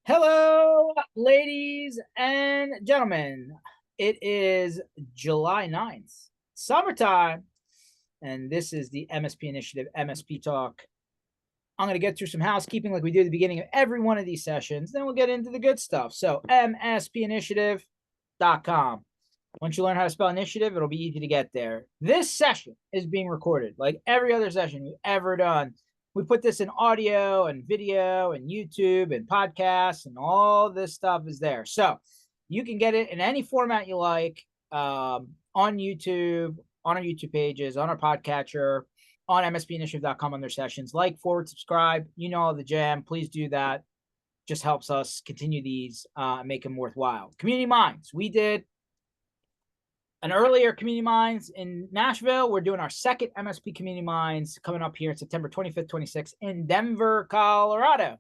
Hello, ladies and gentlemen. It is July 9th, summertime, and this is the MSP Initiative MSP Talk. I'm going to get through some housekeeping like we do at the beginning of every one of these sessions. Then we'll get into the good stuff. So, mspinitiative.com. Once you learn how to spell initiative, it'll be easy to get there. This session is being recorded like every other session we've ever done. We put this in audio and video and YouTube and podcasts, and all this stuff is there. So you can get it in any format you like, on YouTube, on our YouTube pages, on our podcatcher, on mspinitiative.com on their sessions. Like, forward, subscribe. You know all the jam. Please do that. Just helps us continue these, make them worthwhile. Community Minds. We did an earlier Community Minds in Nashville. We're doing our second MSP Community Minds coming up here September 25th, 26th in Denver, Colorado.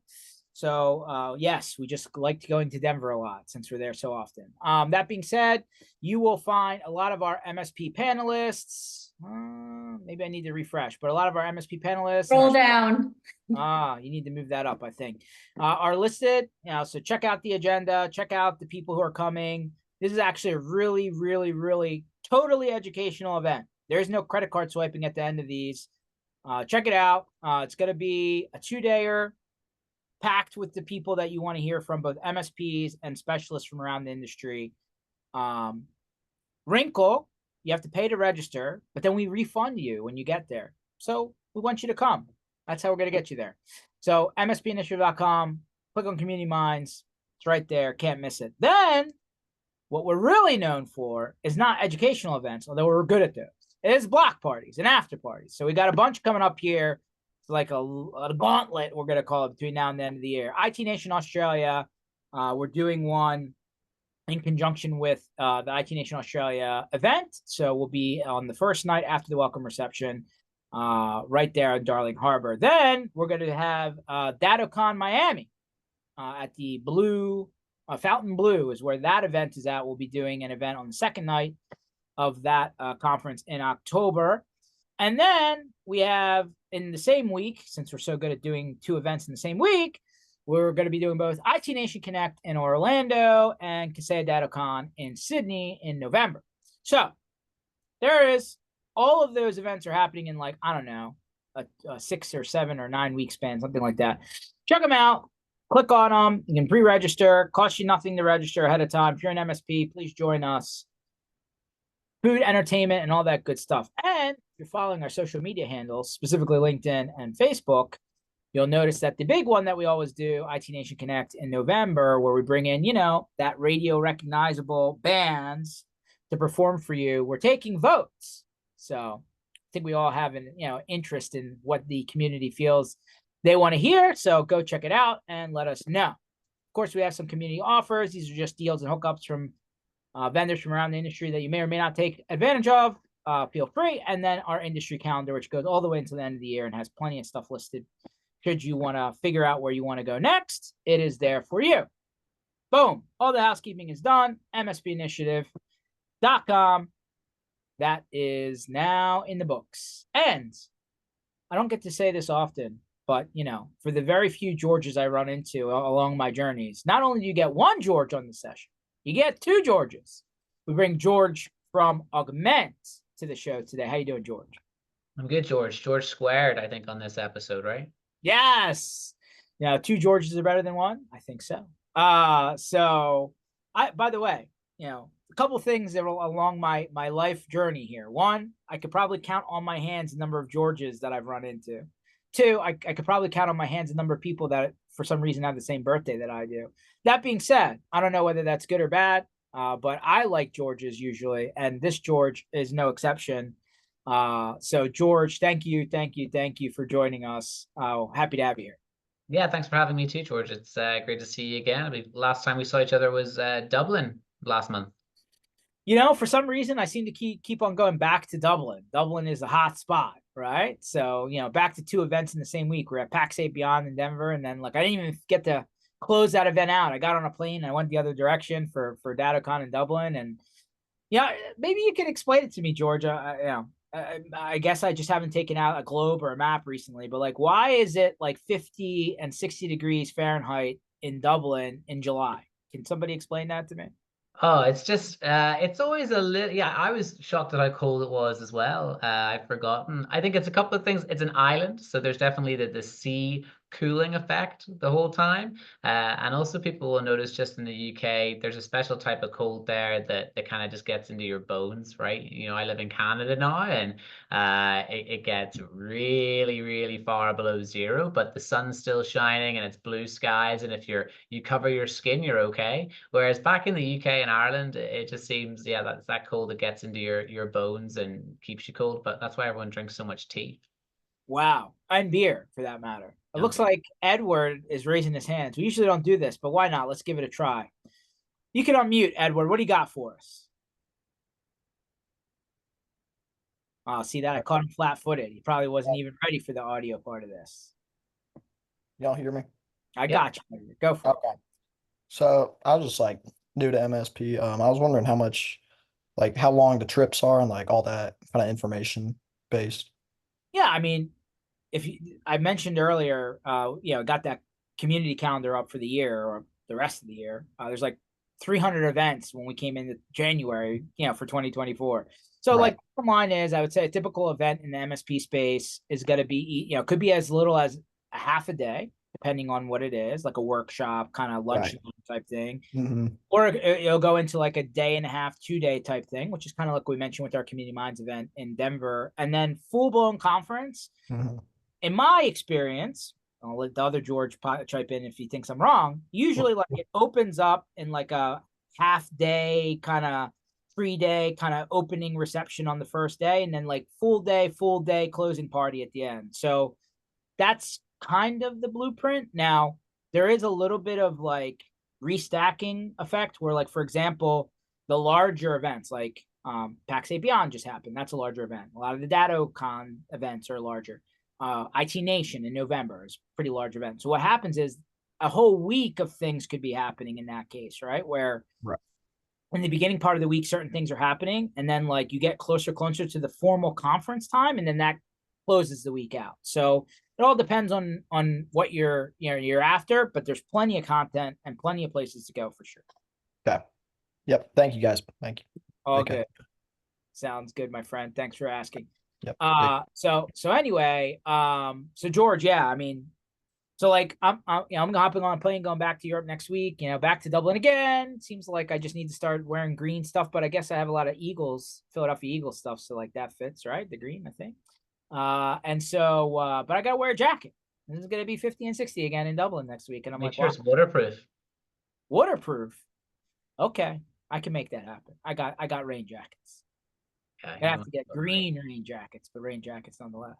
So, yes, we just like to go into Denver a lot since we're there so often. That being said, you will find a lot of our MSP panelists. Maybe I need to refresh, but a lot of our MSP panelists. Roll down. You need to move that up, I think. Are listed. So check out the agenda. Check out the people who are coming. This is actually a really, really, really totally educational event. There's no credit card swiping at the end of these. Check it out. It's going to be a 2-dayer packed with the people that you want to hear from, both MSPs and specialists from around the industry. Wrinkle, you have to pay to register, but then we refund you when you get there. So we want you to come. That's how we're going to get you there. So mspinitiative.com, click on Community Minds. It's right there. Can't miss it. Then what we're really known for is not educational events, although we're good at those. It is block parties and after parties. So we got a bunch coming up here. It's like a gauntlet, we're going to call it, between now and the end of the year. IT Nation Australia, we're doing one in conjunction with the IT Nation Australia event. So we'll be on the first night after the welcome reception, right there in Darling Harbor. Then we're going to have DattoCon Miami at the Fountain Blue is where that event is at. We'll be doing an event on the second night of that conference in October. And then we have, in the same week, since we're so good at doing two events in the same week, we're going to be doing both IT Nation Connect in Orlando and Kaseya DattoCon in Sydney in November. So there is, all of those events are happening in, like, I don't know, a 6 or 7 or 9 week span, something like that. Check them out. Click on them. You can pre-register. Costs you nothing to register ahead of time. If you're an MSP, please join us. Food, entertainment, and all that good stuff. And if you're following our social media handles, specifically LinkedIn and Facebook, you'll notice that the big one that we always do, IT Nation Connect in November, where we bring in, that radio recognizable bands to perform for you, we're taking votes. So I think we all have an interest in what the community feels they want to hear. So go check it out and let us know. Of course, we have some community offers. These are just deals and hookups from vendors from around the industry that you may or may not take advantage of. Feel free. And then our industry calendar, which goes all the way until the end of the year and has plenty of stuff listed. Should you want to figure out where you want to go next, it is there for you. Boom. All the housekeeping is done. mspinitiative.com. That is now in the books. And I don't get to say this often, but, for the very few Georges I run into along my journeys, not only do you get one George on the session, you get 2 Georges. We bring George from Augmentt to the show today. How you doing, George? I'm good, George. George squared, I think, on this episode, right? Yes. 2 Georges are better than one? I think so. By the way, a couple things that are along my life journey here. One, I could probably count on my hands the number of Georges that I've run into. 2, I could probably count on my hands the number of people that for some reason have the same birthday that I do. That being said, I don't know whether that's good or bad, but I like Georges usually, and this George is no exception. So George, thank you for joining us. Happy to have you here. Yeah, thanks for having me too, George. It's great to see you again. Last time we saw each other was Dublin last month. For some reason, I seem to keep on going back to Dublin. Dublin is a hot spot, right? So, back to 2 events in the same week. We're at PAX 8 Beyond in Denver, and then, I didn't even get to close that event out. I got on a plane, and I went the other direction for DattoCon in Dublin, and, maybe you can explain it to me, George. I guess I just haven't taken out a globe or a map recently, but, why is it, 50 and 60 degrees Fahrenheit in Dublin in July. Can somebody explain that to me? Oh, it's just it's always a little, yeah, I was shocked at how cold it was as well. I've forgotten. I think it's a couple of things. It's an island, so there's definitely the sea cooling effect the whole time. And also people will notice just in the UK, there's a special type of cold there that kind of just gets into your bones, right? You know, I live in Canada now, and it gets really, really far below zero, but the sun's still shining and it's blue skies, and if you cover your skin, you're okay. Whereas back in the UK and Ireland, it just seems, yeah, that's that cold that gets into your bones and keeps you cold. But that's why everyone drinks so much tea Wow. And beer for that matter. It and looks beer. like Edward is raising his hands. We usually don't do this, but why not? Let's give it a try. You can unmute, Edward. What do you got for us? Oh, see that? I caught him flat footed. He probably wasn't even ready for the audio part of this. Y'all hear me? I Yep. got you. Go for it. Okay. So I was just like new to MSP. I was wondering how much, like how long the trips are and like all that kind of information based. Yeah, I mean, I mentioned earlier, got that community calendar up for the year or the rest of the year. There's like 300 events when we came into January, for 2024. So Right. like bottom line is, I would say a typical event in the MSP space is going to be, could be as little as a half a day, depending on what it is, like a workshop, kind of lunch Right. type thing. Mm-hmm. Or it'll go into like a day and a half, 2 day type thing, which is kind of like we mentioned with our Community Minds event in Denver. And then full blown conference. Mm-hmm. In my experience, I'll let the other George chime in if he thinks I'm wrong. Usually, like it opens up in like a half day, kind of 3 day, kind of opening reception on the first day, and then like full day closing party at the end. So that's kind of the blueprint. Now, there is a little bit of like restacking effect where, like, for example, the larger events like PAX 8 Beyond just happened. That's a larger event. A lot of the DattoCon events are larger. IT Nation in November is a pretty large event. So what happens is a whole week of things could be happening in that case, right? Where Right. in the beginning part of the week, certain things are happening, and then like you get closer to the formal conference time, and then that closes the week out. So it all depends on what you're after, but there's plenty of content and plenty of places to go for sure. Okay. Yep. Thank you guys. Thank you. All Okay. good. Sounds good, my friend. Thanks for asking. Yep. So anyway, so George, yeah, I mean, so like I'm hopping on a plane going back to Europe next week, back to Dublin again. Seems like I just need to start wearing green stuff, but I guess I have a lot of Philadelphia Eagles stuff, so like that fits, right? The green, I think. And so but I gotta wear a jacket. This is gonna be 50 and 60 again in Dublin next week. And I'm Make like, sure wow, it's waterproof. waterproof. Okay, I can make that happen. I got rain jackets. Yeah, I have to get green rain jackets, but rain jackets nonetheless.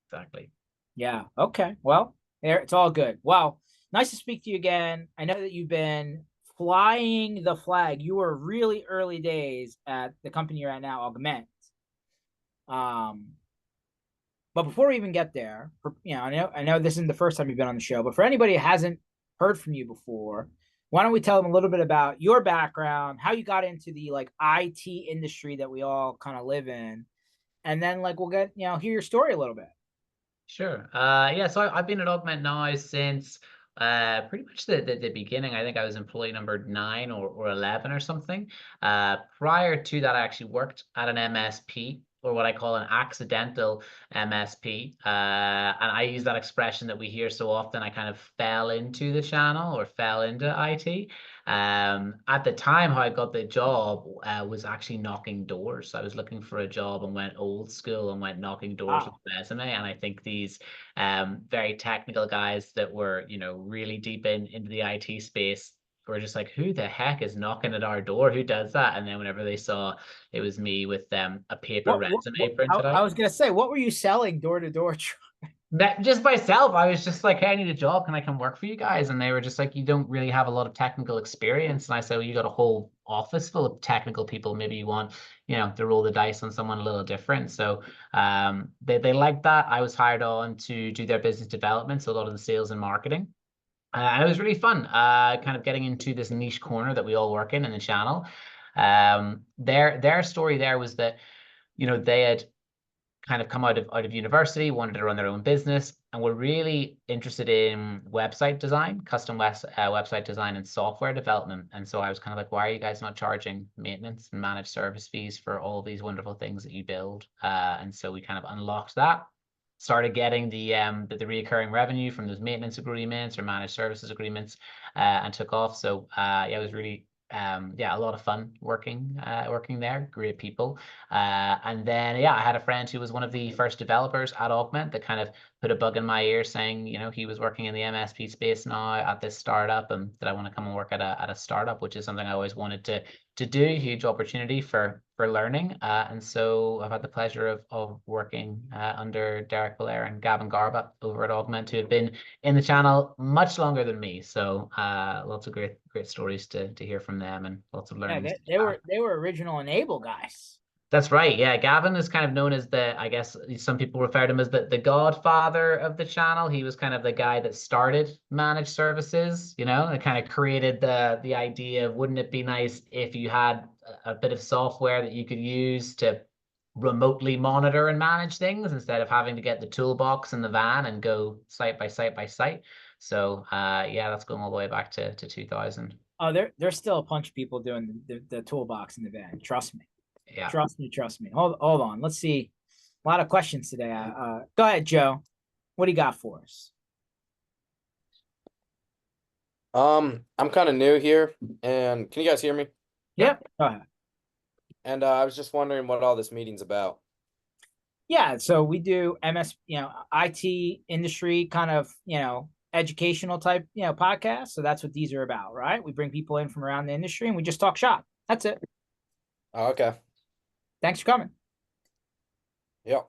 exactly. Yeah. Okay. Well, there it's all good. Well, nice to speak to you again. I know that you've been flying the flag. You were really early days at the company you're at now, Augmentt. But before we even get there, I know this isn't the first time you've been on the show, but for anybody who hasn't heard from you before, why don't we tell them a little bit about your background, how you got into the like IT industry that we all kind of live in, and then like we'll get hear your story a little bit. Sure. Yeah, so I've been at Augmentt now since pretty much the beginning. I think I was employee number 9 or 11 or something. Prior to that, I actually worked at an MSP, or what I call an accidental MSP. And I use that expression that we hear so often. I kind of fell into the channel or fell into IT. At the time, how I got the job was actually knocking doors. I was looking for a job and went old school and went knocking doors with Wow. a resume. And I think these very technical guys that were, really deep into the IT space were just like, who the heck is knocking at our door? Who does that? And then whenever they saw it was me with a paper resume printed I out. was gonna say, what were you selling door to door? Just myself, I was just like, hey, I need a job. Can I come work for you guys? And they were just like, you don't really have a lot of technical experience. And I said, well, you got a whole office full of technical people. Maybe you want, to roll the dice on someone a little different. So they liked that. I was hired on to do their business development, so a lot of the sales and marketing. And it was really fun, kind of getting into this niche corner that we all work in the channel. Their story there was that, they had kind of come out of university, wanted to run their own business, and were really interested in website design, custom website design and software development. And so I was kind of like, why are you guys not charging maintenance and managed service fees for all these wonderful things that you build? And so we kind of unlocked that, started getting the recurring revenue from those maintenance agreements or managed services agreements, and took off. So yeah, it was really a lot of fun working there. Great people. And then yeah, I had a friend who was one of the first developers at Augmentt that kind of put a bug in my ear, saying, you know, he was working in the MSP space now at this startup, and that I want to come and work at a startup, which is something I always wanted to do. Huge opportunity for learning. And so I've had the pleasure of working under Derek Belair and Gavin Garbutt over at Augmentt, who have been in the channel much longer than me. So lots of great stories to hear from them, and lots of learning. Yeah, they were original Enable guys. That's right. Yeah, Gavin is kind of known as I guess some people refer to him as the godfather of the channel. He was kind of the guy that started managed services, you know, and kind of created the idea of, wouldn't it be nice if you had a bit of software that you could use to remotely monitor and manage things instead of having to get the toolbox in the van and go site by site by site. So yeah, that's going all the way back to 2000. Oh, there's still a bunch of people doing the toolbox in the van. Trust me. Yeah. Trust me. Hold on. Let's see. A lot of questions today. Go ahead, Joe. What do you got for us? I'm kind of new here, and can you guys hear me? Yep. Go ahead. And I was just wondering what all this meeting's about. Yeah, so we do IT industry kind of, educational type, podcasts. So that's what these are about, right? We bring people in from around the industry and we just talk shop. That's it. Oh, okay. Thanks for coming. Yep.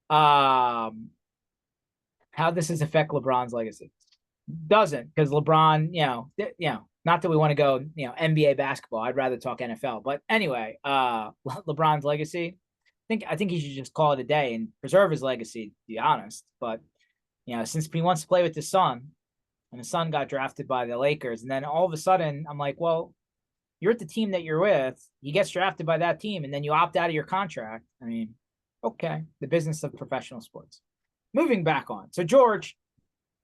How this does affect LeBron's legacy? Doesn't, because LeBron, not that we want to go, NBA basketball. I'd rather talk NFL. But anyway, LeBron's legacy, I think he should just call it a day and preserve his legacy, to be honest. But since he wants to play with his son, and his son got drafted by the Lakers, and then all of a sudden I'm like, well, you're at the team that you're with. He gets drafted by that team, and then you opt out of your contract. I mean, okay, the business of professional sports. Moving back on. So George,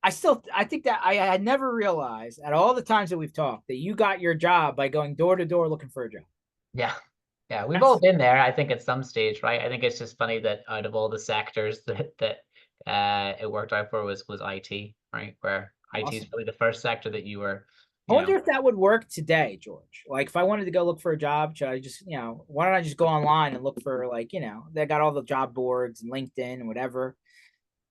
I think that I had never realized at all the times that we've talked that you got your job by going door to door looking for a job. Yeah. Yeah, we've all been there, I think, at some stage, right? I think it's just funny that out of all the sectors that it worked out for was IT, right? Where IT is probably the first sector that you were. I wonder if that would work today, George. Like, if I wanted to go look for a job, should I just, why don't I just go online and look for, like, they got all the job boards and LinkedIn and whatever.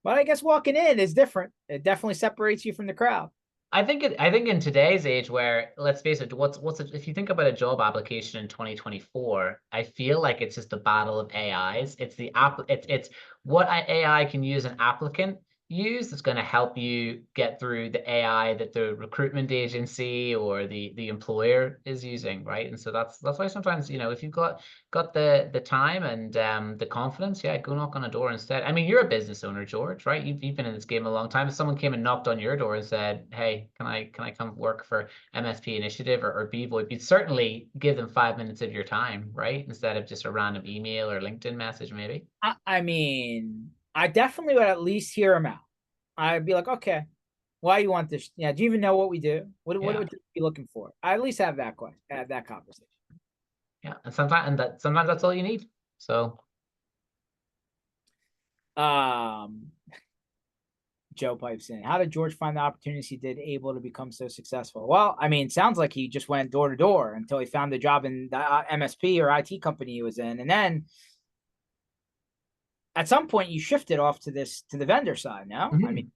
But I guess walking in is different. It definitely separates you from the crowd. I think in today's age, where, let's face it, if you think about a job application in 2024, I feel like it's just a battle of AIs. It's it's what AI can use an applicant use that's going to help you get through the AI that the recruitment agency or the employer is using, right? And so that's why sometimes, if you've got the time and the confidence, yeah, go knock on a door instead. I mean, you're a business owner, George, right? You've been in this game a long time. If someone came and knocked on your door and said, hey, can I come work for MSP Initiative or BVoIP, you'd certainly give them 5 minutes of your time, right? Instead of just a random email or LinkedIn message, maybe. I mean, I definitely would at least hear them out. I'd be like, okay, why you want this? Yeah, do you even know what we do? What would you be looking for? I at least have that question, have that conversation. Yeah, and sometimes that's all you need. So, Joe pipes in. How did George find the opportunities he did able to become so successful? Well, I mean, it sounds like he just went door to door until he found a job in the MSP or IT company he was in, and then at some point you shifted off to the vendor side. No, I mean,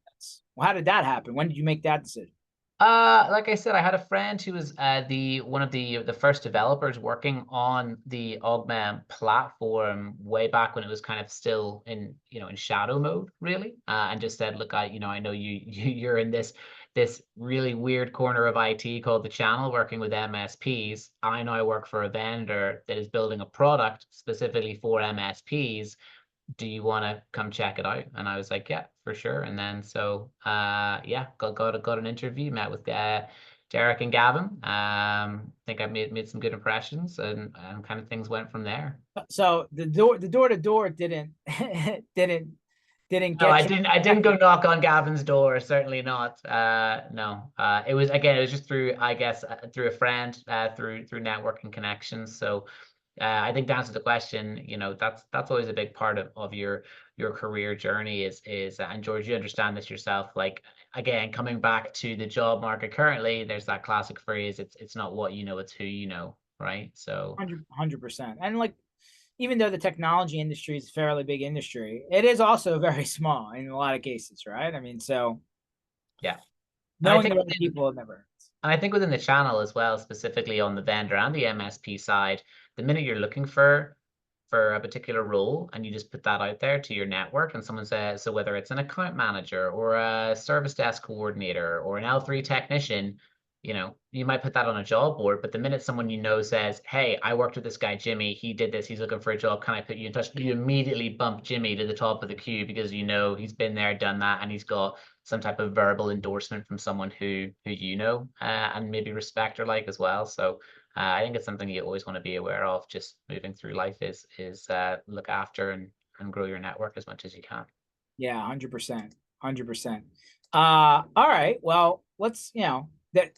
how did that happen? When did you make that decision? Like I said, I had a friend who was one of the first developers working on the Augmentt platform way back when it was kind of still in shadow mode, really, and just said, look, I know you're in this really weird corner of IT called the channel, working with MSPs. I know I work for a vendor that is building a product specifically for MSPs. Do you want to come check it out? And I was like, yeah, for sure. And then so yeah, got an interview, met with Derek and Gavin. I think I made some good impressions, and kind of things went from there. So the door to door didn't didn't No, get I you. didn't go knock on Gavin's door. Certainly not. No. It was just through, I guess, through a friend, through networking connections. So, I think to answer the question, that's always a big part of your career journey is and George, you understand this yourself. Like, again, coming back to the job market currently, there's that classic phrase, it's not what you know, it's who you know, right? So 100%. And like, even though the technology industry is a fairly big industry, it is also very small in a lot of cases, right? I mean, so yeah. knowing the right people never hurts. And I think within the channel as well, specifically on the vendor and the MSP side, the minute you're looking for a particular role and you just put that out there to your network and someone says, so whether it's an account manager or a service desk coordinator or an L3 technician, you might put that on a job board, but the minute someone says, hey, I worked with this guy, Jimmy, he did this, he's looking for a job, can I put you in touch? You immediately bump Jimmy to the top of the queue because he's been there, done that, and he's got some type of verbal endorsement from someone who and maybe respect or like as well. So I think it's something you always want to be aware of just moving through life is look after and grow your network as much as you can. Yeah, 100%. 100%. All right. Well, let's, the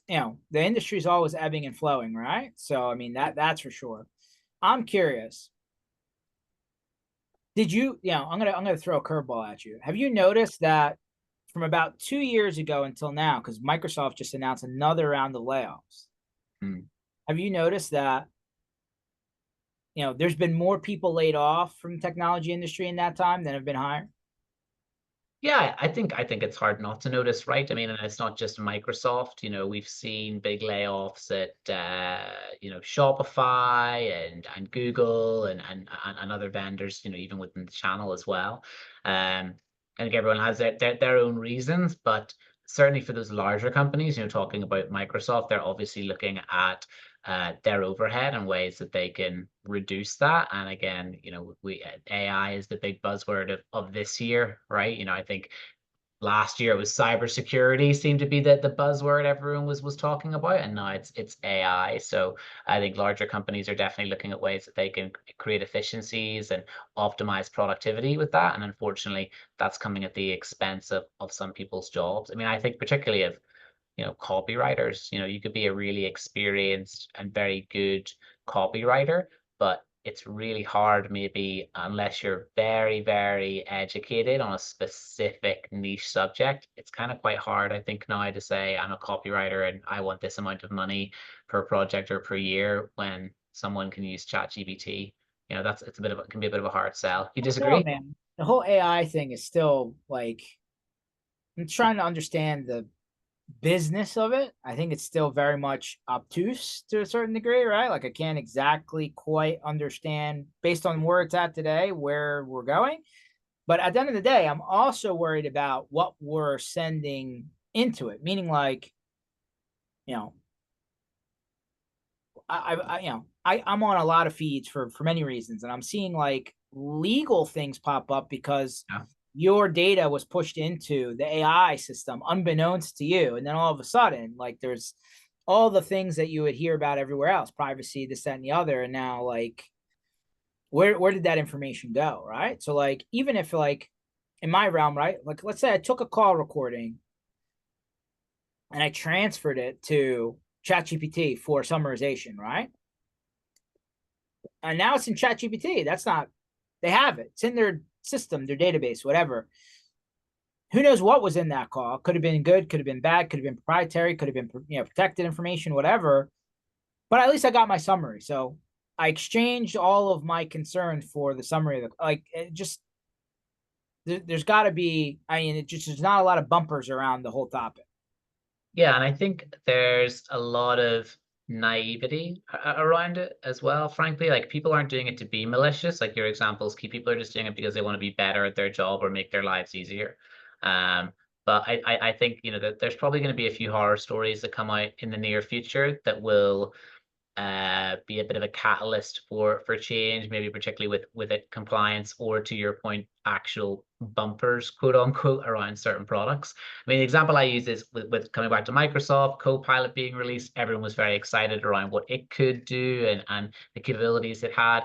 industry is always ebbing and flowing, right? So I mean that's for sure. I'm curious. Did you, I'm gonna throw a curveball at you. Have you noticed that from about 2 years ago until now, because Microsoft just announced another round of layoffs? Have you noticed that there's been more people laid off from the technology industry in that time than have been hired? Yeah, I think it's hard not to notice, right? I mean, and it's not just Microsoft. We've seen big layoffs at Shopify and Google and other vendors, even within the channel as well. I think everyone has their own reasons, but certainly for those larger companies, talking about Microsoft, they're obviously looking at their overhead and ways that they can reduce that. And again, AI is the big buzzword of this year, right? I think last year it was cybersecurity seemed to be the buzzword everyone was talking about, and now it's AI. So I think larger companies are definitely looking at ways that they can create efficiencies and optimize productivity with that. And unfortunately, that's coming at the expense of some people's jobs. I mean, I think particularly of copywriters, you could be a really experienced and very good copywriter, but it's really hard maybe unless you're very, very educated on a specific niche subject. It's kind of quite hard, I think, now to say I'm a copywriter and I want this amount of money per project or per year when someone can use ChatGPT. It can be a bit of a hard sell. You disagree? No, man. The whole AI thing is still like, I'm trying to understand the business of it. I think it's still very much obtuse to a certain degree, right? Like I can't exactly quite understand based on where it's at today, where we're going. But at the end of the day, I'm also worried about what we're sending into it, meaning like, I'm on a lot of feeds for many reasons, and I'm seeing like legal things pop up because your data was pushed into the AI system unbeknownst to you, and then all of a sudden, like there's all the things that you would hear about everywhere else, privacy, this, that, and the other, and now like where did that information go, right? So like even if like in my realm, right, like let's say I took a call recording and I transferred it to ChatGPT for summarization, right? And now it's in ChatGPT. That's not, they have it. It's in their system, their database, whatever. Who knows what was in that call? Could have been good, could have been bad, could have been proprietary, could have been protected information, whatever. But at least I got my summary. So I exchanged all of my concern for the summary of the, like it just there's got to be. I mean, there's not a lot of bumpers around the whole topic. Yeah, and I think there's a lot of naivety around it as well. Frankly, like people aren't doing it to be malicious. Like your examples, key people are just doing it because they want to be better at their job or make their lives easier. But I think that there's probably going to be a few horror stories that come out in the near future that will be a bit of a catalyst for change, maybe particularly with it compliance, or to your point, actual bumpers, quote unquote, around certain products. I mean, the example I use is with coming back to Microsoft, Copilot being released, everyone was very excited around what it could do and the capabilities it had.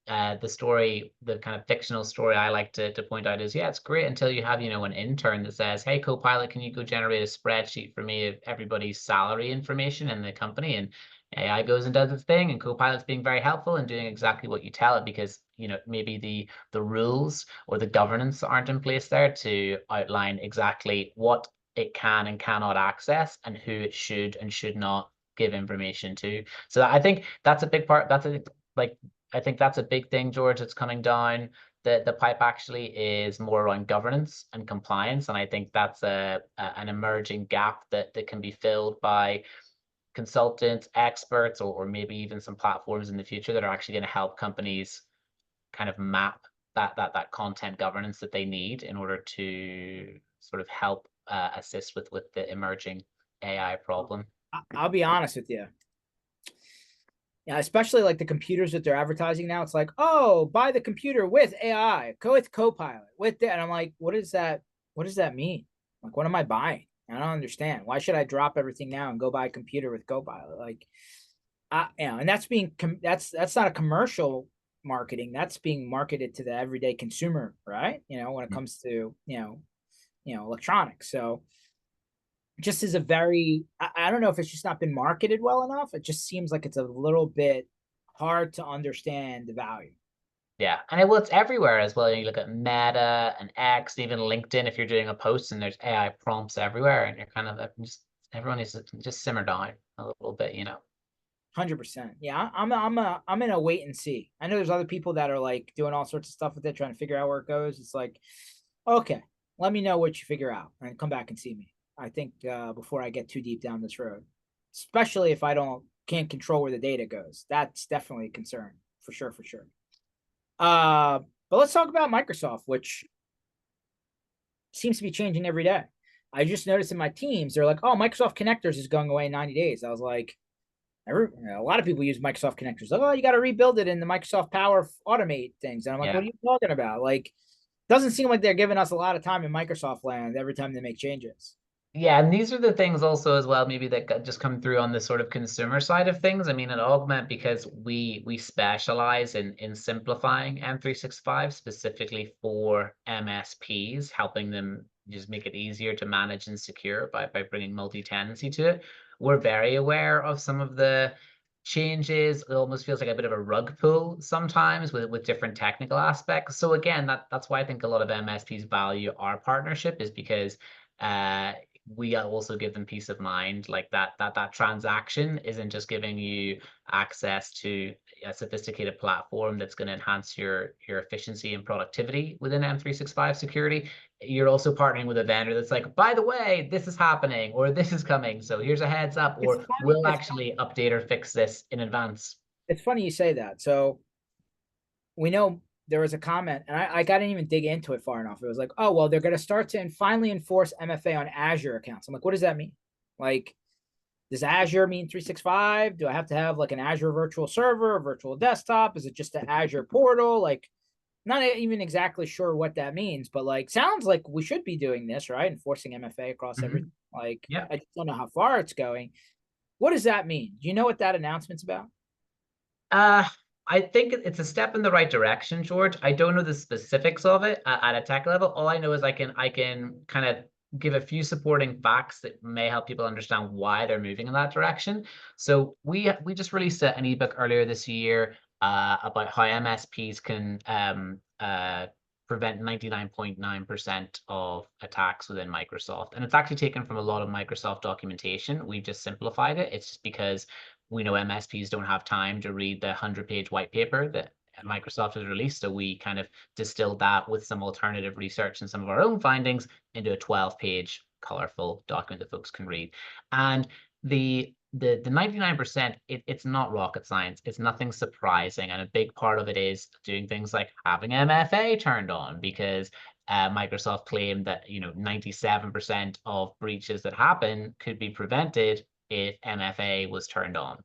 The kind of fictional story I like to point out is, yeah, it's great until you have, an intern that says, hey, Copilot, can you go generate a spreadsheet for me of everybody's salary information in the company? And AI goes and does its thing, and Copilot's being very helpful and doing exactly what you tell it, because maybe the rules or the governance aren't in place there to outline exactly what it can and cannot access and who it should and should not give information to. So I think that's a big part. I think that's a big thing, George, that's coming down the pipe actually, is more around governance and compliance. And I think that's an emerging gap that can be filled by consultants, experts, or maybe even some platforms in the future that are actually going to help companies kind of map that content governance that they need in order to sort of help assist with the emerging AI problem. I'll be honest with you. Yeah, especially like the computers that they're advertising now. It's like, oh, buy the computer with AI, go with Copilot, with that. And I'm like, what is that? What does that mean? Like, what am I buying? I don't understand. Why should I drop everything now and go buy a computer with Copilot? Like, and that's that's not a commercial marketing. That's being marketed to the everyday consumer, right? When it comes to electronics. So just is a very, I don't know if it's just not been marketed well enough. It just seems like it's a little bit hard to understand the value. Yeah, and it's everywhere as well. You look at Meta and X, even LinkedIn. If you're doing a post and there's AI prompts everywhere, and you're kind of everyone needs to just simmer down a little bit, 100%. Yeah, I'm in a wait and see. I know there's other people that are like doing all sorts of stuff with it, trying to figure out where it goes. It's like, okay, let me know what you figure out and come back and see me. I think before I get too deep down this road, especially if I can't control where the data goes. That's definitely a concern for sure. But let's talk about Microsoft, which seems to be changing every day. I just noticed in my teams, they're like, oh, Microsoft Connectors is going away in 90 days. I was like, a lot of people use Microsoft Connectors. Like, oh, you got to rebuild it in the Microsoft Power Automate things. And I'm like, what are you talking about? Like, doesn't seem like they're giving us a lot of time in Microsoft land every time they make changes. Yeah, and these are the things also as well, maybe that just come through on the sort of consumer side of things. I mean, at Augmentt, because we specialize in simplifying M365 specifically for MSPs, helping them just make it easier to manage and secure by bringing multi-tenancy to it. We're very aware of some of the changes. It almost feels like a bit of a rug pull sometimes with different technical aspects. So again, that's why I think a lot of MSPs value our partnership, is because we also give them peace of mind, like that transaction isn't just giving you access to a sophisticated platform that's going to enhance your efficiency and productivity within M365 security. You're also partnering with a vendor that's like, by the way, this is happening, or this is coming, so here's a heads up, or we'll actually update or fix this in advance. It's funny you say that. So we know there was a comment, and I didn't even dig into it far enough. It was like, oh, well, they're going to start to finally enforce MFA on Azure accounts. I'm like, what does that mean? Like, does Azure mean 365? Do I have to have like an Azure virtual server, a virtual desktop? Is it just an Azure portal? Like, not even exactly sure what that means, but like, sounds like we should be doing this, right? Enforcing MFA across everything. Like, yeah. I just don't know how far it's going. What does that mean? Do you know what that announcement's about? I think it's a step in the right direction, George. I don't know the specifics of it at a tech level. All I know is I can kind of give a few supporting facts that may help people understand why they're moving in that direction. So we just released an ebook earlier this year about how MSPs can prevent 99.9% of attacks within Microsoft. And it's actually taken from a lot of Microsoft documentation. We've just simplified it. It's just because we know MSPs don't have time to read the 100-page white paper that Microsoft has released. So we kind of distilled that with some alternative research and some of our own findings into a 12-page colorful document that folks can read. And the 99%, it's not rocket science. It's nothing surprising. And a big part of it is doing things like having MFA turned on, because Microsoft claimed that 97% of breaches that happen could be prevented if MFA was turned on.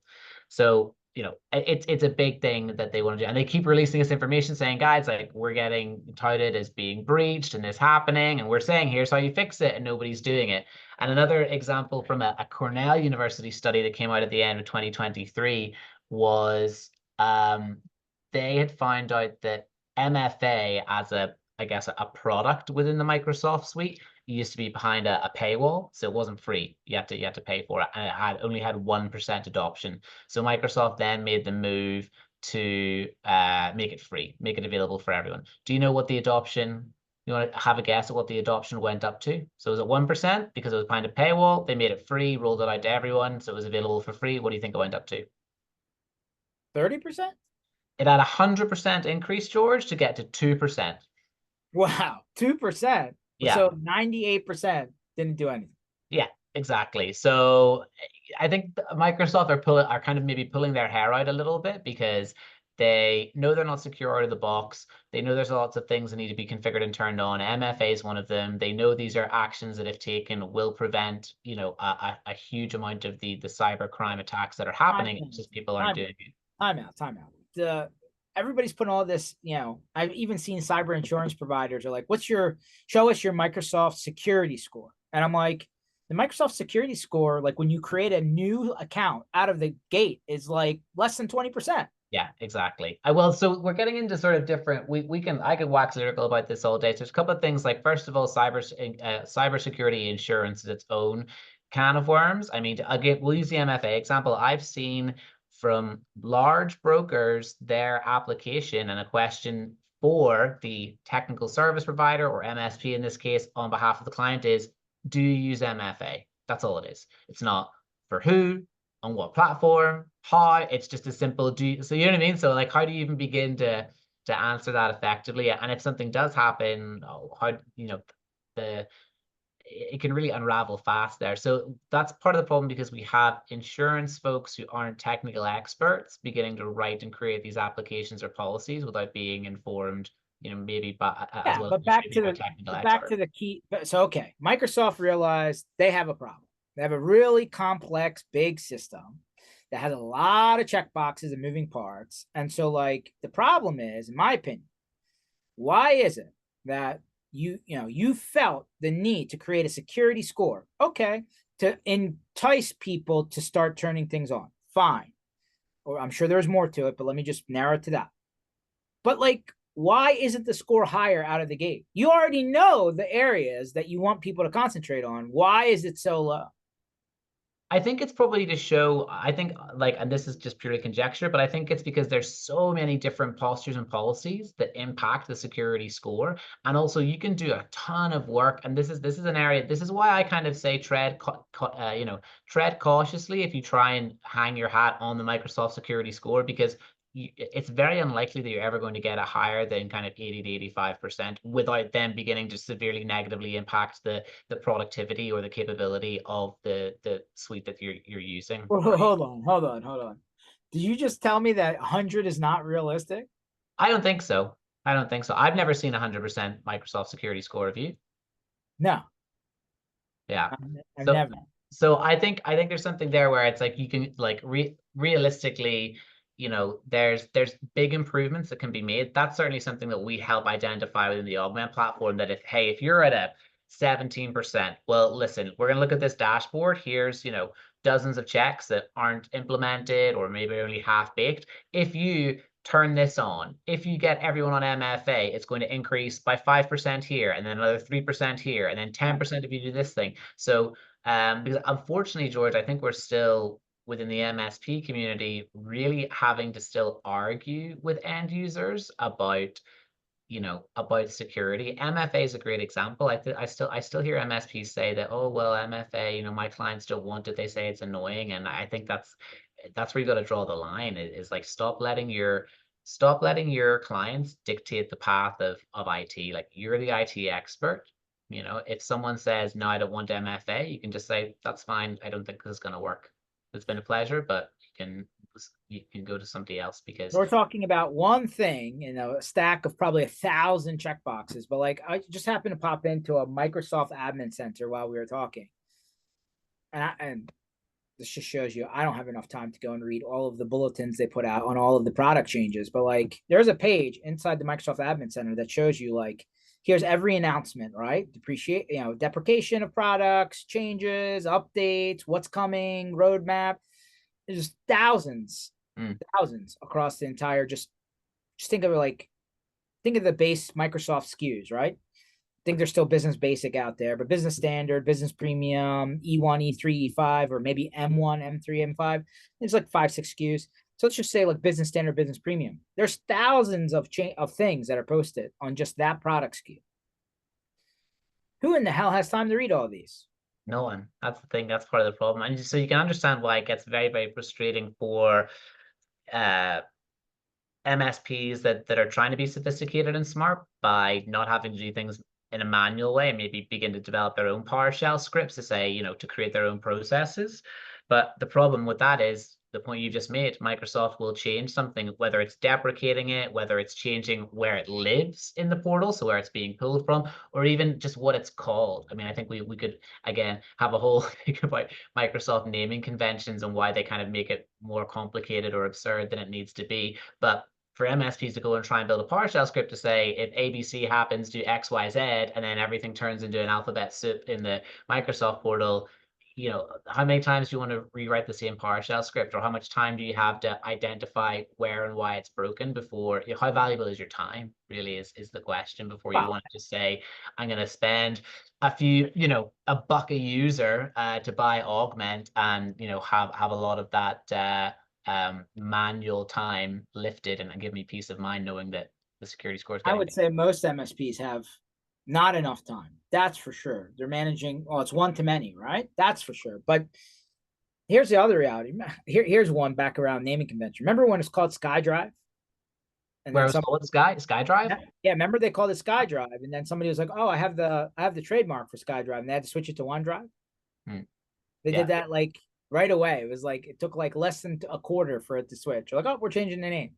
So you know, it's a big thing that they want to do. And they keep releasing this information saying, guys, like, we're getting touted as being breached and this happening. And we're saying, here's how you fix it. And nobody's doing it. And another example from a Cornell University study that came out at the end of 2023 was they had found out that MFA as I guess, a product within the Microsoft suite used to be behind a paywall. So it wasn't free. You had to pay for it. And it only had 1% adoption. So Microsoft then made the move to make it free, make it available for everyone. Do you know what the adoption, you want to have a guess at what the adoption went up to? So was it 1% because it was behind a paywall? They made it free, rolled it out to everyone. So it was available for free. What do you think it went up to? 30%? It had 100% increase, George, to get to 2%. Wow, 2%. Yeah. So 98% didn't do anything. Yeah, exactly. So I think Microsoft are kind of maybe pulling their hair out a little bit because they know they're not secure out of the box. They know there's lots of things that need to be configured and turned on. MFA is one of them. They know these are actions that if taken will prevent, you know, a huge amount of the cyber crime attacks that are happening. It's just people aren't doing it. Time out. Everybody's putting all this, you know, I've even seen cyber insurance providers are like, show us your Microsoft security score. And I'm like, the Microsoft security score, like when you create a new account out of the gate, is like less than 20%. Yeah, exactly. Well, so we're getting into sort of different. I could wax lyrical about this all day. So there's a couple of things. Like, first of all, cybersecurity insurance is its own can of worms. I mean, again, we'll use the MFA example. I've seen from large brokers their application and a question for the technical service provider, or MSP in this case, on behalf of the client is, do you use MFA? That's all it is. It's not for who, on what platform, how. It's just a simple do. So you know what I mean? So like, how do you even begin to answer that effectively? And if something does happen, how, you know, it can really unravel fast there. So that's part of the problem, because we have insurance folks who aren't technical experts beginning to write and create these applications or policies without being informed, you know, maybe as well. But back to the key. So, okay, Microsoft realized they have a problem. They have a really complex, big system that has a lot of checkboxes and moving parts. And so, like, the problem is, in my opinion, why is it that you felt the need to create a security score, okay, to entice people to start turning things on? Fine. Or I'm sure there's more to it, but let me just narrow it to that. But like, why isn't the score higher out of the gate? You already know the areas that you want people to concentrate on. Why is it so low? I think it's probably to show, I think, like, and this is just purely conjecture, but I think it's because there's so many different postures and policies that impact the security score. And also you can do a ton of work. And this is an area, this is why I kind of say tread cautiously if you try and hang your hat on the Microsoft security score, because it's very unlikely that you're ever going to get a higher than kind of 80 to 85% without them beginning to severely negatively impact the productivity or the capability of the suite that you're using. Well, hold on. Did you just tell me that 100 is not realistic? I don't think so. I've never seen 100% Microsoft security score. Have you? No. Yeah. I've never. So I think there's something there where it's like you can, like, realistically, you know, there's big improvements that can be made. That's certainly something that we help identify within the Augmentt platform, that if you're at a 17%, well, listen, we're gonna look at this dashboard. Here's, you know, dozens of checks that aren't implemented or maybe only half baked. If you turn this on, if you get everyone on MFA, it's going to increase by 5% here, and then another 3% here, and then 10% if you do this thing. So because unfortunately, George, I think we're still within the MSP community really having to still argue with end users about, you know, about security. MFA is a great example. I still hear MSPs say that, oh, well, MFA, you know, my clients don't want it. They say it's annoying. And I think that's where you got to draw the line, is like, stop letting your clients dictate the path of IT. Like, you're the IT expert. You know, if someone says, no, I don't want MFA, you can just say, that's fine. I don't think this is going to work. It's been a pleasure, but you can go to somebody else, because we're talking about one thing, you know, a stack of probably 1,000 checkboxes. But like, I just happened to pop into a Microsoft admin center while we were talking, and this just shows you I don't have enough time to go and read all of the bulletins they put out on all of the product changes. But like, there's a page inside the Microsoft Admin Center that shows you like, here's every announcement, right? Deprecation of products, changes, updates, what's coming, roadmap. There's thousands, thousands across the entire. Just think of it like, think of the base Microsoft SKUs, right? I think there's still business basic out there, but business standard, business premium, E1, E3, E5, or maybe M1, M3, M5. There's like 5, 6 SKUs. So let's just say like business standard, business premium. There's thousands of things that are posted on just that product SKU. Who in the hell has time to read all of these? No one. That's the thing. That's part of the problem. And so you can understand why it gets very, very frustrating for MSPs that are trying to be sophisticated and smart by not having to do things in a manual way, maybe begin to develop their own PowerShell scripts to say, to create their own processes. But the problem with that is the point you just made. Microsoft will change something, whether it's deprecating it, whether it's changing where it lives in the portal, so where it's being pulled from, or even just what it's called. I mean, I think we could, again, have a whole thing about Microsoft naming conventions and why they kind of make it more complicated or absurd than it needs to be. But for MSPs to go and try and build a PowerShell script to say, if ABC happens, do X, Y, Z, and then everything turns into an alphabet soup in the Microsoft portal, how many times do you want to rewrite the same PowerShell script, or how much time do you have to identify where and why it's broken before, how valuable is your time, really is the question, before you want to just say, I'm going to spend a few, $1 a user to buy Augmentt and, have a lot of that manual time lifted and give me peace of mind knowing that the security score is I would say most MSPs have not enough time. That's for sure. They're managing, well, it's one to many, right? That's for sure. But here's the other reality. Here's one back around naming convention. Remember when it's called SkyDrive? And where it was called SkyDrive? Yeah, remember they called it SkyDrive, and then somebody was like, "Oh, I have the trademark for SkyDrive," and they had to switch it to OneDrive. They did that like right away. It was like, it took like less than a quarter for it to switch. Like, oh, we're changing the name.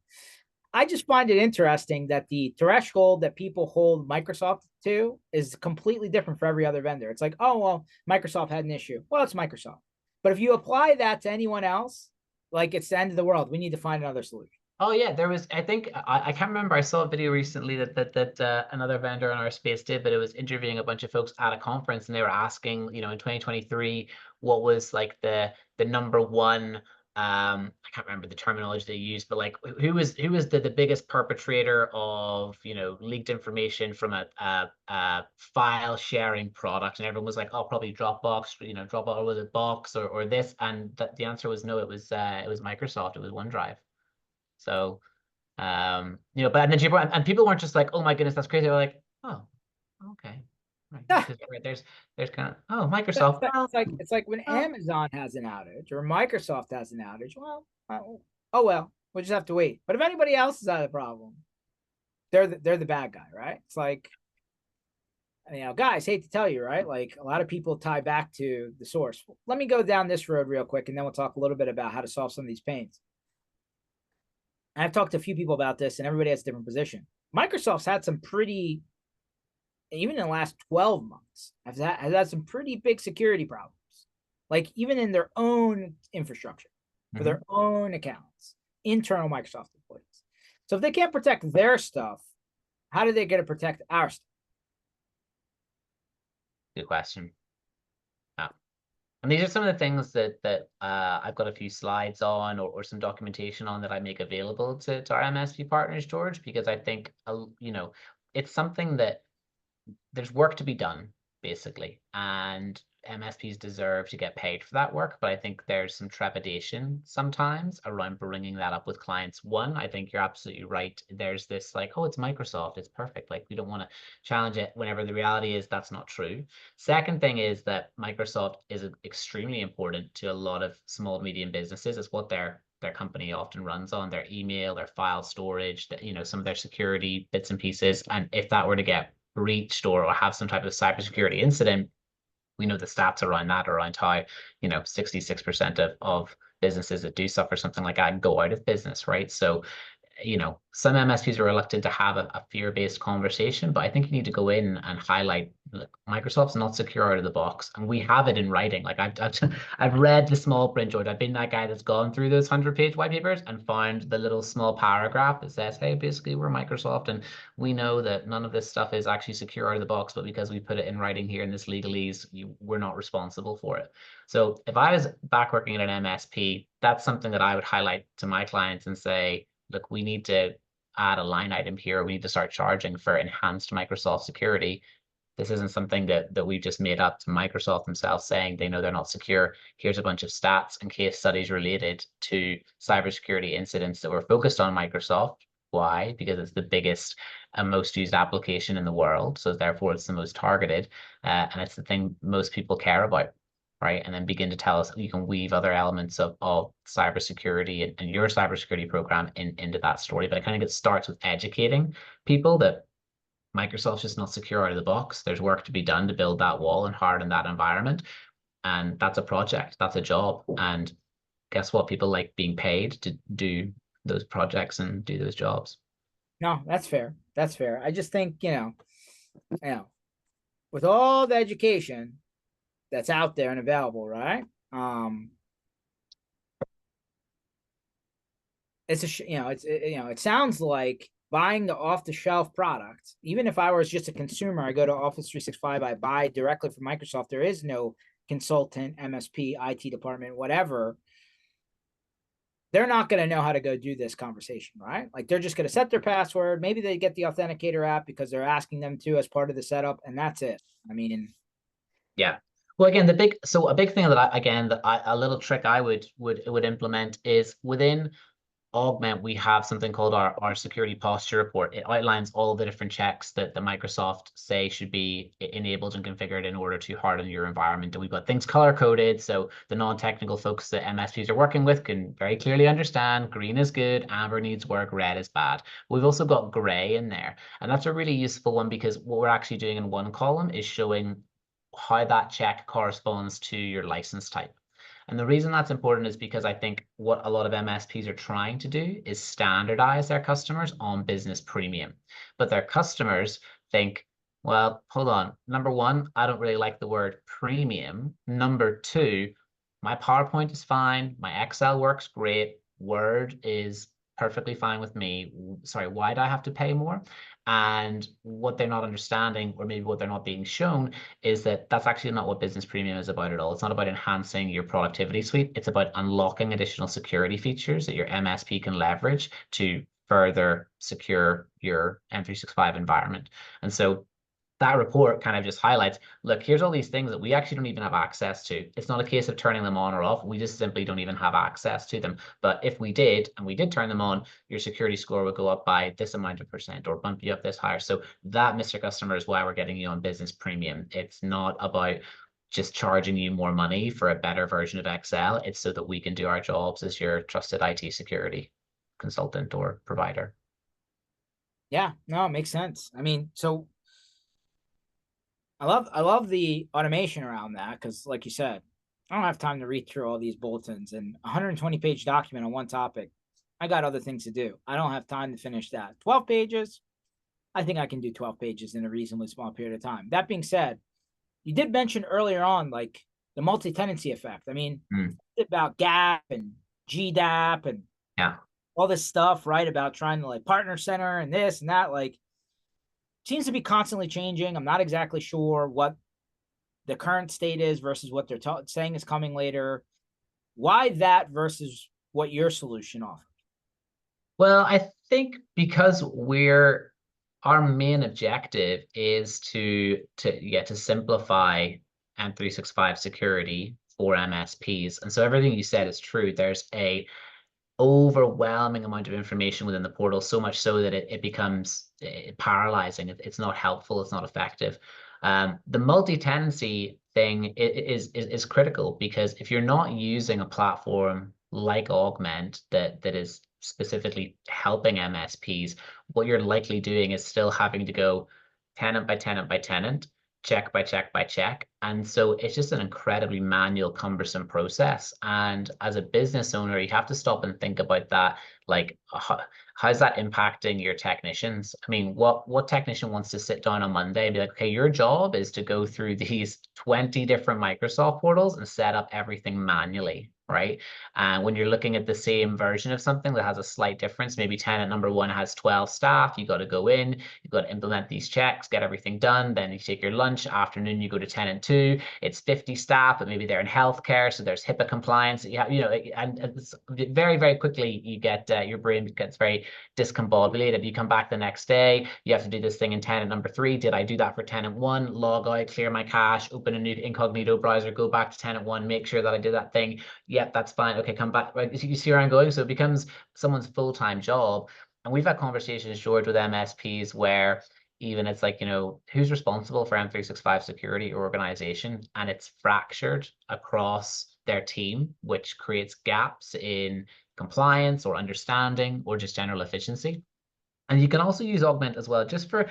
I just find it interesting that the threshold that people hold Microsoft to is completely different for every other vendor. It's like, oh, well, Microsoft had an issue. Well, it's Microsoft. But if you apply that to anyone else, like, it's the end of the world. We need to find another solution. Oh yeah, there was, I think, I can't remember, I saw a video recently that another vendor in our space did, but it was interviewing a bunch of folks at a conference, and they were asking, in 2023, what was like the number one, I can't remember the terminology they used, but like who was the biggest perpetrator of, leaked information from a file sharing product, and everyone was like, oh, probably Dropbox, Dropbox, or was it Box or this, and the answer was no, it was Microsoft, it was OneDrive. So, but and then people weren't just like, oh my goodness, that's crazy. They're like, oh, okay, right. Because there's kind of, oh, Microsoft. It's like when Amazon has an outage or Microsoft has an outage. Well, we'll just have to wait. But if anybody else has had a problem, they're the bad guy, right? It's like, guys, hate to tell you, right? Like, a lot of people tie back to the source. Let me go down this road real quick, and then we'll talk a little bit about how to solve some of these pains. And I've talked to a few people about this, and everybody has a different position. Microsoft's had some pretty, even in the last 12 months, has had some pretty big security problems. Like, even in their own infrastructure, for their own accounts, internal Microsoft employees. So if they can't protect their stuff, how do they get to protect our stuff? Good question. And these are some of the things that I've got a few slides on or some documentation on that I make available to our MSP partners, George, because I think, it's something that there's work to be done, basically. And MSPs deserve to get paid for that work, but I think there's some trepidation sometimes around bringing that up with clients. One, I think you're absolutely right. There's this like, oh, it's Microsoft, it's perfect. Like, we don't want to challenge it, whenever the reality is that's not true. Second thing is that Microsoft is extremely important to a lot of small and medium businesses. It's what their company often runs on, their email, their file storage, some of their security bits and pieces. And if that were to get breached or have some type of cybersecurity incident, we know the stats around that, around how 66% of businesses that do suffer something like that go out of business, right? So you know, some MSPs are reluctant to have a fear-based conversation, but I think you need to go in and highlight, look, Microsoft's not secure out of the box, and we have it in writing. Like I've read the small print, George. I've been that guy that's gone through those 100-page white papers and found the little small paragraph that says, hey, basically we're Microsoft and we know that none of this stuff is actually secure out of the box, but because we put it in writing here in this legalese, we're not responsible for it. So if I was back working at an MSP, that's something that I would highlight to my clients and say, look, we need to add a line item here. We need to start charging for enhanced Microsoft security. This isn't something that we've just made up to Microsoft themselves saying they know they're not secure. Here's a bunch of stats and case studies related to cybersecurity incidents that were focused on Microsoft. Why? Because it's the biggest and most used application in the world. So therefore it's the most targeted, and it's the thing most people care about. Right, and then begin to tell us you can weave other elements of cybersecurity and your cybersecurity program into that story. But it starts with educating people that Microsoft's just not secure out of the box. There's work to be done to build that wall and harden that environment. And that's a project, that's a job. And guess what? People like being paid to do those projects and do those jobs. No, that's fair. That's fair. I just think, with all the education that's out there and available, right? It sounds like buying the off-the-shelf product. Even if I was just a consumer, I go to Office 365, I buy directly from Microsoft. There is no consultant, MSP, IT department, whatever. They're not going to know how to go do this conversation, right? Like they're just going to set their password. Maybe they get the Authenticator app because they're asking them to as part of the setup, and that's it. I mean, yeah. Well, again, a big thing that a little trick I would implement is within Augmentt, we have something called our security posture report. It outlines all the different checks that the Microsoft say should be enabled and configured in order to harden your environment. And we've got things color coded, so the non-technical folks that MSPs are working with can very clearly understand green is good, amber needs work, red is bad. We've also got gray in there, and that's a really useful one because what we're actually doing in one column is showing how that check corresponds to your license type. And the reason that's important is because I think what a lot of MSPs are trying to do is standardize their customers on business premium. But their customers think, well, hold on. Number one, I don't really like the word premium. Number two, my PowerPoint is fine. My Excel works great. Word is perfectly fine with me. Sorry, why do I have to pay more? And what they're not understanding, or maybe what they're not being shown, is that that's actually not what business premium is about at all. It's not about enhancing your productivity suite. It's about unlocking additional security features that your MSP can leverage to further secure your M365 environment. And so that report kind of just highlights, look, here's all these things that we actually don't even have access to. It's not a case of turning them on or off. We just simply don't even have access to them. But if we did, and we did turn them on, your security score would go up by this amount of percent or bump you up this higher. So that, Mr. Customer, is why we're getting you on business premium. It's not about just charging you more money for a better version of Excel. It's so that we can do our jobs as your trusted IT security consultant or provider. yeah, no, it makes sense. I mean, so I love the automation around that because, like you said, I don't have time to read through all these bulletins and 120-page document on one topic. I got other things to do. I don't have time to finish that. 12 pages, I think I can do 12 pages in a reasonably small period of time. That being said, you did mention earlier on, like the multi-tenancy effect. I mean, about GAP and GDAP and all this stuff, right? About trying to like partner center and this and that, like, seems to be constantly changing. I'm not exactly sure what the current state is versus what they're saying is coming later. Why that versus what your solution offers? Well, I think because our main objective is to simplify M365 security for MSPs. And so everything you said is true. There's a overwhelming amount of information within the portal, so much so that it becomes paralyzing. It's not helpful. It's not effective. The multi-tenancy thing is critical because if you're not using a platform like Augmentt that is specifically helping MSPs, what you're likely doing is still having to go tenant by tenant by tenant check by check by check. And so it's just an incredibly manual, cumbersome process. And as a business owner, you have to stop and think about that. Like, how's that impacting your technicians? I mean, what technician wants to sit down on Monday and be like, okay, your job is to go through these 20 different Microsoft portals and set up everything manually, right? And when you're looking at the same version of something that has a slight difference, maybe tenant number 1 has 12 staff, you got to go in, you've got to implement these checks, get everything done. Then you take your lunch. Afternoon, you go to tenant 2. It's 50 staff, but maybe they're in healthcare, so there's HIPAA compliance. You have, and it's very, very quickly you get your brain gets very discombobulated. You come back the next day, you have to do this thing in tenant number 3. Did I do that for tenant 1? Log out, clear my cache, open a new incognito browser, go back to tenant 1, make sure that I did that thing. Yep, that's fine. Okay, come back. Right, you see where I'm going? So it becomes someone's full-time job. And we've had conversations, George, with MSPs where even it's like, who's responsible for M365 security organization? And it's fractured across their team, which creates gaps in compliance or understanding or just general efficiency. And you can also use Augmentt as well, just for a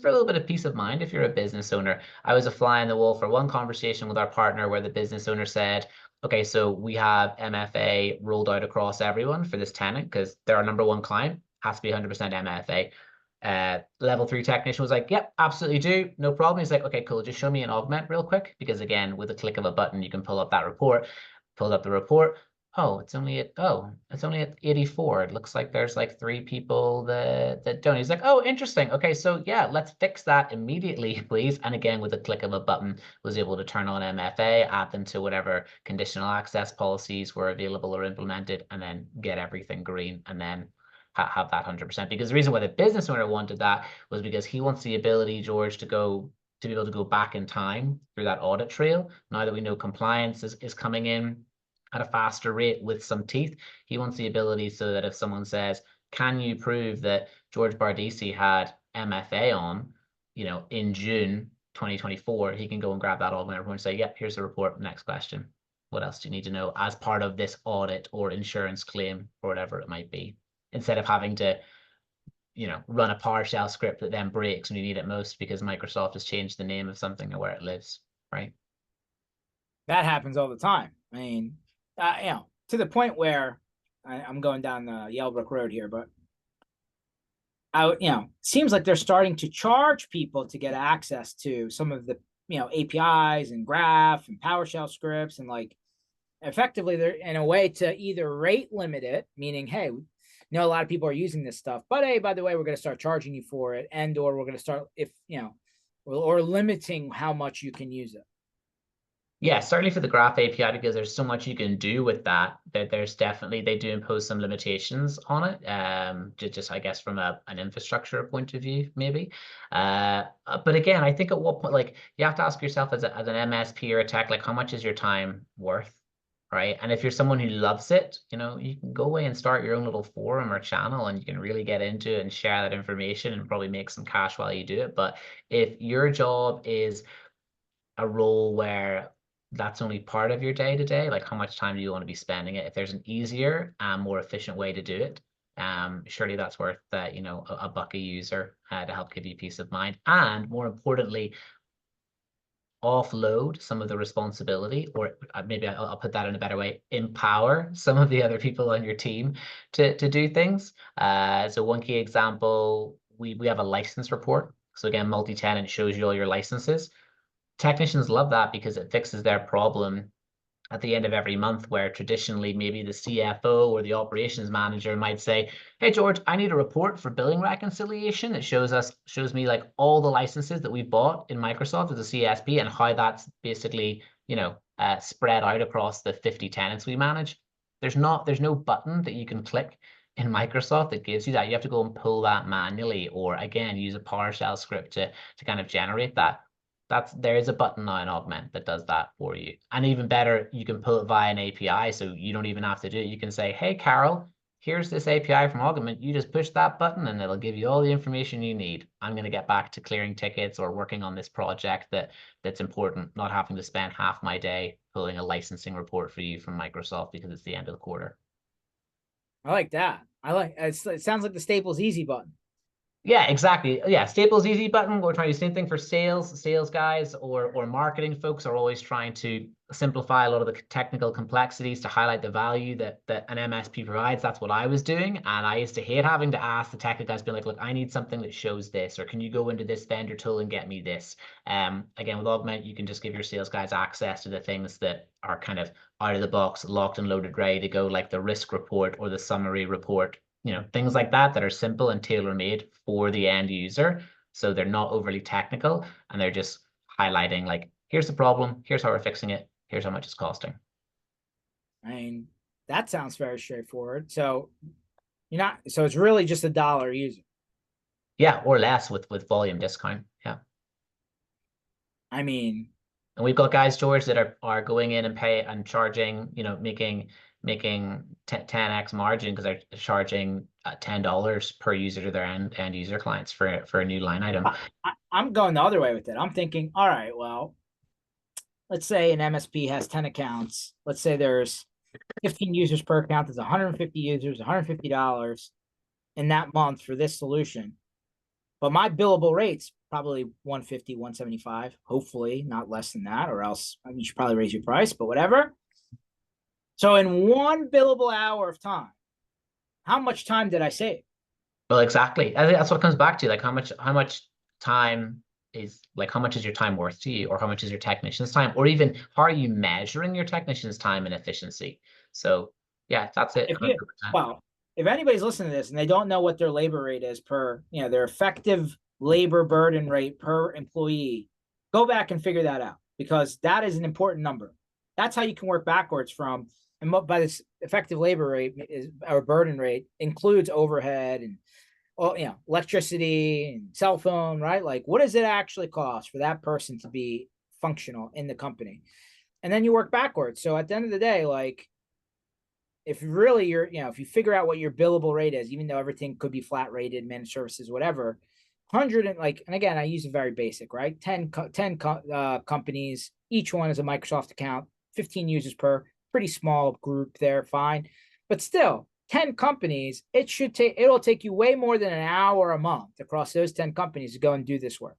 little bit of peace of mind if you're a business owner. I was a fly on the wall for one conversation with our partner where the business owner said, okay, so we have MFA rolled out across everyone for this tenant because they're our number 1 client, has to be 100% MFA. Level 3 technician was like, yep, absolutely do, no problem. He's like, okay, cool, just show me an Augmentt real quick, because again, with a click of a button, you can pull up that report. Pulled up the report. Oh, it's only at 84. It looks like there's like 3 people that don't. He's like, oh, interesting. Okay, so yeah, let's fix that immediately, please. And again, with a click of a button, was able to turn on MFA, add them to whatever conditional access policies were available or implemented, and then get everything green, and then have that 100%. Because the reason why the business owner wanted that was because he wants the ability, George, to be able to go back in time through that audit trail. Now that we know compliance is coming in at a faster rate with some teeth, he wants the ability so that if someone says, can you prove that George Bardisi had MFA on, in June 2024, he can go and grab that Augmentt report and say, yeah, here's the report, next question. What else do you need to know as part of this audit or insurance claim or whatever it might be? Instead of having to run a PowerShell script that then breaks when you need it most because Microsoft has changed the name of something or where it lives, right? That happens all the time. I mean, to the point where I'm going down the Yellowbrook Road here, but seems like they're starting to charge people to get access to some of the, APIs and Graph and PowerShell scripts, and like effectively they're in a way to either rate limit it, meaning, hey, a lot of people are using this stuff, but hey, by the way, we're going to start charging you for it, and or we're going to start or limiting how much you can use it. Yeah, certainly for the Graph API, because there's so much you can do with that. There's definitely, they do impose some limitations on it. Just I guess from an infrastructure point of view, maybe. But again, I think at what point, like, you have to ask yourself as an MSP or a tech, like, how much is your time worth? Right. And if you're someone who loves it, you can go away and start your own little forum or channel, and you can really get into it and share that information and probably make some cash while you do it. But if your job is a role where that's only part of your day to day, like, how much time do you want to be spending it? If there's an easier and more efficient way to do it, surely that's worth a buck a user to help give you peace of mind. And more importantly, offload some of the responsibility, or maybe I'll put that in a better way, empower some of the other people on your team to do things. So one key example, we have a license report. So again, multi-tenant shows you all your licenses. Technicians love that because it fixes their problem at the end of every month, where traditionally maybe the CFO or the operations manager might say, hey, George, I need a report for billing reconciliation that shows me like all the licenses that we've bought in Microsoft as a CSP and how that's basically, spread out across the 50 tenants we manage. There's no button that you can click in Microsoft that gives you that. You have to go and pull that manually, or again, use a PowerShell script to kind of generate that. There is a button now in Augmentt that does that for you. And even better, you can pull it via an API, so you don't even have to do it. You can say, hey, Carol, here's this API from Augmentt. You just push that button and it'll give you all the information you need. I'm going to get back to clearing tickets or working on this project that's important, not having to spend half my day pulling a licensing report for you from Microsoft because it's the end of the quarter. I like that. It sounds like the Staples Easy button. Yeah, exactly. Yeah, staples easy button. We're trying to do the same thing for sales guys or marketing folks are always trying to simplify a lot of the technical complexities to highlight the value that an MSP provides. That's what I was doing. And I used to hate having to ask the technical guys, being like, look, I need something that shows this, or can you go into this vendor tool and get me this? Again, with Augmentt, you can just give your sales guys access to the things that are kind of out of the box, locked and loaded, ready to go, like the risk report or the summary report, things like that are simple and tailor-made for the end user. So they're not overly technical and they're just highlighting like, here's the problem, here's how we're fixing it, here's how much it's costing. I mean, that sounds very straightforward. So so it's really just $1 a user. Yeah, or less with volume discount. Yeah. I mean, and we've got guys, George, that are going in and charging, making 10x margin because they're charging $10 per user to their end user clients for a new line item. I'm going the other way with it. I'm thinking, all right, well, let's say an MSP has 10 accounts. Let's say there's 15 users per account. There's 150 users, $150 in that month for this solution. But my billable rate's probably 150, 175, hopefully not less than that, or else you should probably raise your price, but whatever. So in one billable hour of time, how much time did I save? Well, exactly. I think that's what it comes back to. Like how much time is like, how much is your time worth to you, or how much is your technician's time, or even how are you measuring your technician's time and efficiency? So yeah, that's it. Well, if anybody's listening to this and they don't know what their labor rate is per, their effective labor burden rate per employee, go back and figure that out, because that is an important number. That's how you can work backwards from, and by this effective labor rate is our burden rate includes overhead and electricity and cell phone, right? Like, what does it actually cost for that person to be functional in the company? And then you work backwards. So at the end of the day, like, if really if you figure out what your billable rate is, even though everything could be flat rated, managed services, whatever, 100 and again, I use a very basic, right? 10 companies, each one is a Microsoft account, 15 users per, pretty small group there, fine. But still, 10 companies, it'll take you way more than an hour a month across those 10 companies to go and do this work.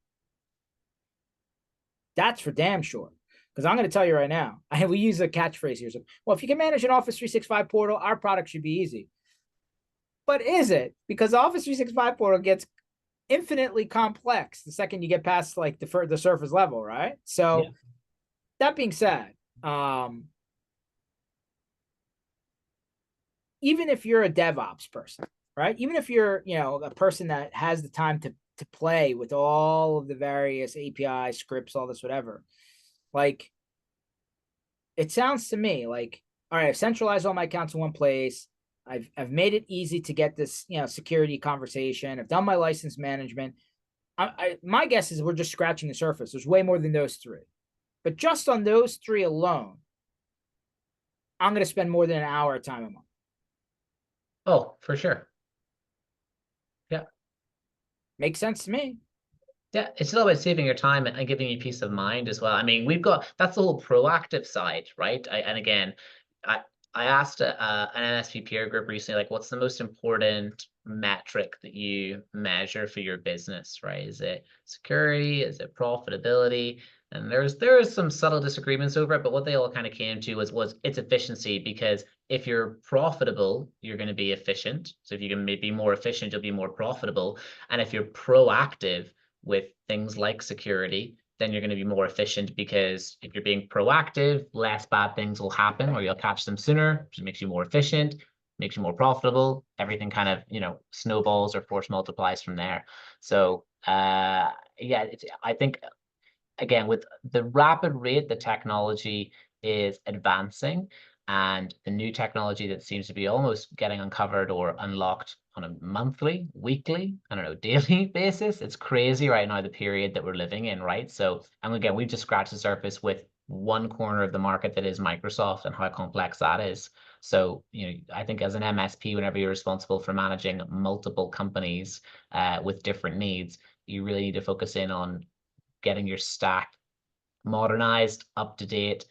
That's for damn sure. Because I'm going to tell you right now, we use a catchphrase here. So, well, if you can manage an Office 365 portal, our product should be easy. But is it? Because Office 365 portal gets infinitely complex the second you get past like the surface level, right? So yeah. That being said, even if you're a DevOps person, right? Even if you're, a person that has the time to play with all of the various API scripts, all this, whatever, like, it sounds to me like, all right, I've centralized all my accounts in one place. I've made it easy to get this, security conversation. I've done my license management. My guess is we're just scratching the surface. There's way more than those three. But just on those three alone, I'm going to spend more than an hour of time a month. Oh, for sure. Yeah. Makes sense to me. Yeah, it's all about saving your time and giving you peace of mind as well. I mean, that's the whole proactive side, right? And again, I asked an MSP peer group recently, like, what's the most important metric that you measure for your business, right? Is it security? Is it profitability? And there is some subtle disagreements over it, but what they all kind of came to was its efficiency, because if you're profitable, you're going to be efficient. So if you can be more efficient, you'll be more profitable. And if you're proactive with things like security, then you're going to be more efficient, because if you're being proactive, less bad things will happen, or you'll catch them sooner, which makes you more efficient, makes you more profitable. Everything kind of, snowballs or force multiplies from there. So yeah, I think, again, with the rapid rate the technology is advancing, and the new technology that seems to be almost getting uncovered or unlocked on a monthly, weekly, I don't know, daily basis. It's crazy right now, the period that we're living in, right? So, and again, we've just scratched the surface with one corner of the market that is Microsoft and how complex that is. So, I think as an MSP, whenever you're responsible for managing multiple companies with different needs, you really need to focus in on getting your stack modernized, up to date,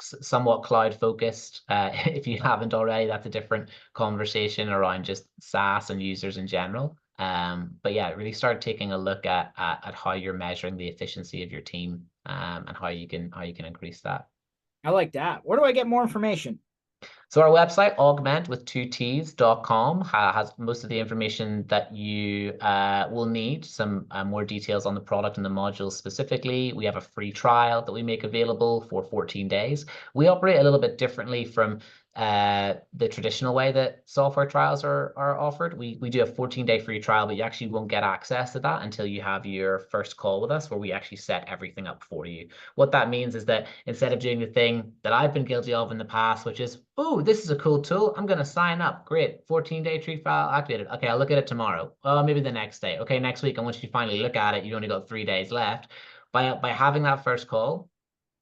somewhat cloud focused. If you haven't already, that's a different conversation around just SaaS and users in general. But yeah, really start taking a look at how you're measuring the efficiency of your team, and how you can increase that. I like that. Where do I get more information? So our website, Augmentt with 2ts.com, has most of the information that you will need. Some more details on the product and the modules specifically. We have a free trial that we make available for 14 days. We operate a little bit differently from the traditional way that software trials are offered. We do a 14-day free trial, but you actually won't get access to that until you have your first call with us, where we actually set everything up for you. What that means is that instead of doing the thing that I've been guilty of in the past, which is, oh, this is a cool tool, I'm going to sign up. Great, 14-day free trial activated. Okay, I'll look at it tomorrow. Oh, maybe the next day. Okay, next week. And once you finally look at it, you only got 3 days left. By having that first call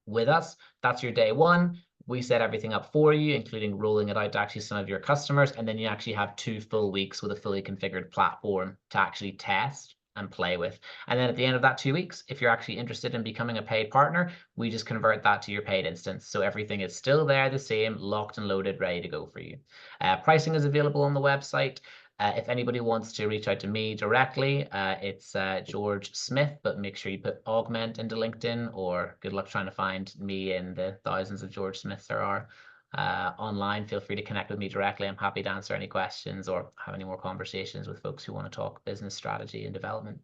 with us, that's your day one. We set everything up for you, including rolling it out to actually some of your customers. And then you actually have 2 full weeks with a fully configured platform to actually test and play with. And then at the end of that 2 weeks, if you're actually interested in becoming a paid partner, we just convert that to your paid instance. So everything is still there, the same, locked and loaded, ready to go for you. Pricing is available on the website. If anybody wants to reach out to me directly, it's George Smith, but make sure you put Augmentt into LinkedIn, or good luck trying to find me in the thousands of George Smiths there are online. Feel free to connect with me directly. I'm happy to answer any questions or have any more conversations with folks who want to talk business strategy and development.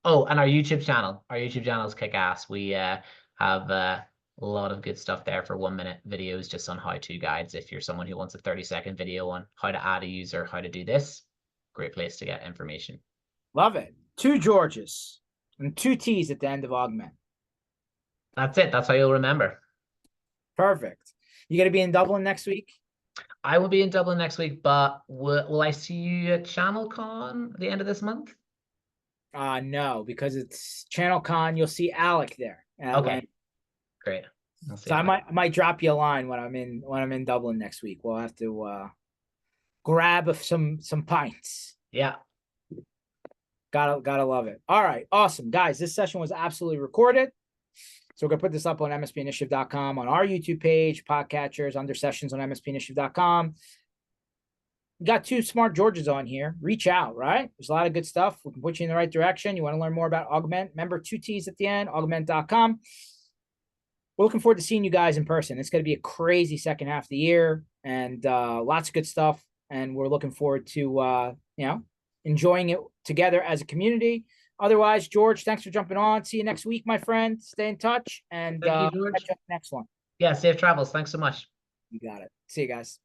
Oh, and our YouTube channel. Our YouTube channel is kick-ass. We have a lot of good stuff there for 1-minute videos just on how-to guides. If you're someone who wants a 30-second video on how to add a user, how to do this, great place to get information. Love it. 2 Georges and 2 T's at the end of Augmentt. That's it. That's how you'll remember. Perfect. You going to be in Dublin next week? I will be in Dublin next week, but will I see you at ChannelCon at the end of this month? No, because it's ChannelCon. You'll see Alec there. Okay, great. So I might drop you a line when I'm in Dublin next week. We'll have to grab some pints. Yeah. Gotta love it. All right, awesome, guys. This session was absolutely recorded. So we're gonna put this up on MSPinitiative.com, on our YouTube page, podcatchers, under sessions on MSPinitiative.com. We got 2 smart Georges on here. Reach out, right? There's a lot of good stuff. We can put you in the right direction. You want to learn more about Augmentt? Remember, 2 T's at the end, augmentt.com. We're looking forward to seeing you guys in person. It's going to be a crazy second half of the year, and lots of good stuff. And we're looking forward to enjoying it together as a community. Otherwise, George, thanks for jumping on. See you next week, my friend. Stay in touch, and Thank you, George. catch you up next one. Yeah, safe travels. Thanks so much. You got it. See you guys.